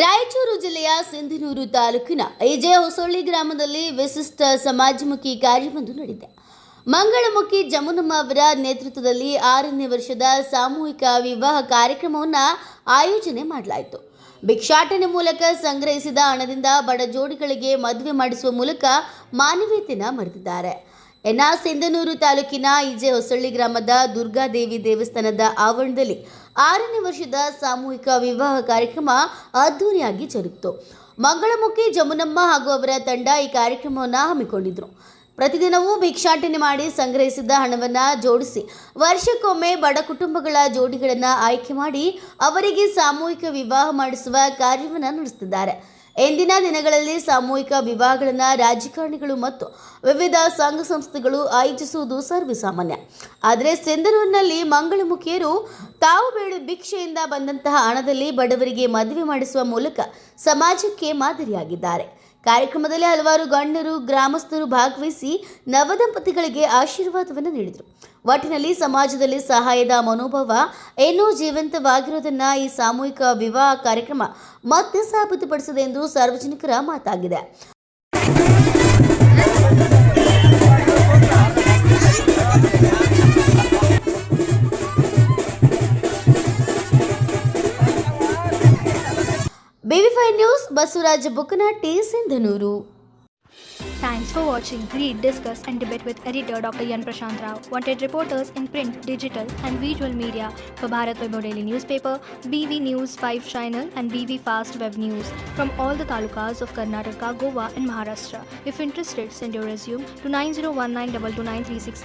ರಾಯಚೂರು ಜಿಲ್ಲೆಯ ಸಿಂಧನೂರು ತಾಲೂಕಿನ ಐಜೆ ಹೊಸಳ್ಳಿ ಗ್ರಾಮದಲ್ಲಿ ವಿಶಿಷ್ಟ ಸಮಾಜಮುಖಿ ಕಾರ್ಯವೊಂದು ನಡೆದಿದೆ. ಮಂಗಳಮುಖಿ ಜಮುನಮ್ಮ ಅವರ ನೇತೃತ್ವದಲ್ಲಿ 6ನೇ ವರ್ಷದ ಸಾಮೂಹಿಕ ವಿವಾಹ ಕಾರ್ಯಕ್ರಮವನ್ನು ಆಯೋಜನೆ ಮಾಡಲಾಯಿತು. ಭಿಕ್ಷಾಟನೆ ಮೂಲಕ ಸಂಗ್ರಹಿಸಿದ ಹಣದಿಂದ ಬಡ ಜೋಡಿಗಳಿಗೆ ಮದುವೆ ಮಾಡಿಸುವ ಮೂಲಕ ಮಾನವೀಯತೆಯನ್ನು ಮೆರೆದಿದ್ದಾರೆ. ಸಿಂಧನೂರು ತಾಲೂಕಿನ ಐಜೆ ಹೊಸಳ್ಳಿ ಗ್ರಾಮದ ದುರ್ಗಾದೇವಿ ದೇವಸ್ಥಾನದ ಆವರಣದಲ್ಲಿ 6ನೇ ವರ್ಷದ ಸಾಮೂಹಿಕ ವಿವಾಹ ಕಾರ್ಯಕ್ರಮ ಅದ್ದೂರಿಯಾಗಿ ಜರುಗಿತು. ಮಂಗಳಮುಖಿ ಜಮುನಮ್ಮ ಹಾಗೂ ಅವರ ತಂಡ ಈ ಕಾರ್ಯಕ್ರಮವನ್ನು ಹಮ್ಮಿಕೊಂಡಿದ್ದರು. ಪ್ರತಿದಿನವೂ ಭಿಕ್ಷಾಟನೆ ಮಾಡಿ ಸಂಗ್ರಹಿಸಿದ ಹಣವನ್ನು ಜೋಡಿಸಿ ವರ್ಷಕ್ಕೊಮ್ಮೆ ಬಡ ಕುಟುಂಬಗಳ ಜೋಡಿಗಳನ್ನು ಆಯ್ಕೆ ಮಾಡಿ ಅವರಿಗೆ ಸಾಮೂಹಿಕ ವಿವಾಹ ಮಾಡಿಸುವ ಕಾರ್ಯವನ್ನು ನಡೆಸುತ್ತಿದ್ದಾರೆ. ಇಂದಿನ ದಿನಗಳಲ್ಲಿ ಸಾಮೂಹಿಕ ವಿವಾಹಗಳನ್ನು ರಾಜಕಾರಣಿಗಳು ಮತ್ತು ವಿವಿಧ ಸಂಘ ಸಂಸ್ಥೆಗಳು ಆಯೋಜಿಸುವುದು ಸರ್ವೇಸಾಮಾನ್ಯ. ಆದರೆ ಸಿಂಧನೂರಿನಲ್ಲಿ ಮಂಗಳಮುಖಿಯರು ತಾವು ಬೇಡ ಭಿಕ್ಷೆಯಿಂದ ಬಂದಂತಹ ಹಣದಲ್ಲಿ ಬಡವರಿಗೆ ಮದುವೆ ಮಾಡಿಸುವ ಮೂಲಕ ಸಮಾಜಕ್ಕೆ ಮಾದರಿಯಾಗಿದ್ದಾರೆ. ಕಾರ್ಯಕ್ರಮದಲ್ಲಿ ಹಲವಾರು ಗಣ್ಯರು ಗ್ರಾಮಸ್ಥರು ಭಾಗವಹಿಸಿ ನವದಂಪತಿಗಳಿಗೆ ಆಶೀರ್ವಾದವನ್ನು ನೀಡಿದರು. ಒಟ್ಟಿನಲ್ಲಿ ಸಮಾಜದಲ್ಲಿ ಸಹಾಯದ ಮನೋಭಾವ ಇನ್ನೂ ಜೀವಂತವಾಗಿರುವುದನ್ನು ಈ ಸಾಮೂಹಿಕ ವಿವಾಹ ಕಾರ್ಯಕ್ರಮ ಮತ್ತೆ ಸಾಬೀತುಪಡಿಸಿದೆ ಎಂದು ಸಾರ್ವಜನಿಕರ ಮಾತಾಗಿದೆ. BV5 news Basavaraja Bukkanahatti, Sindhanur. Thanks for watching. Read, discuss and debate with editor Dr. Yan Prashant Rao. Wanted reporters in print, digital and visual media for Bharat Vaibhav Daily Newspaper, BV News 5 Channel and BV Fast Web News from all the talukas of Karnataka, Goa and Maharashtra. If interested, send your resume to 9019229369.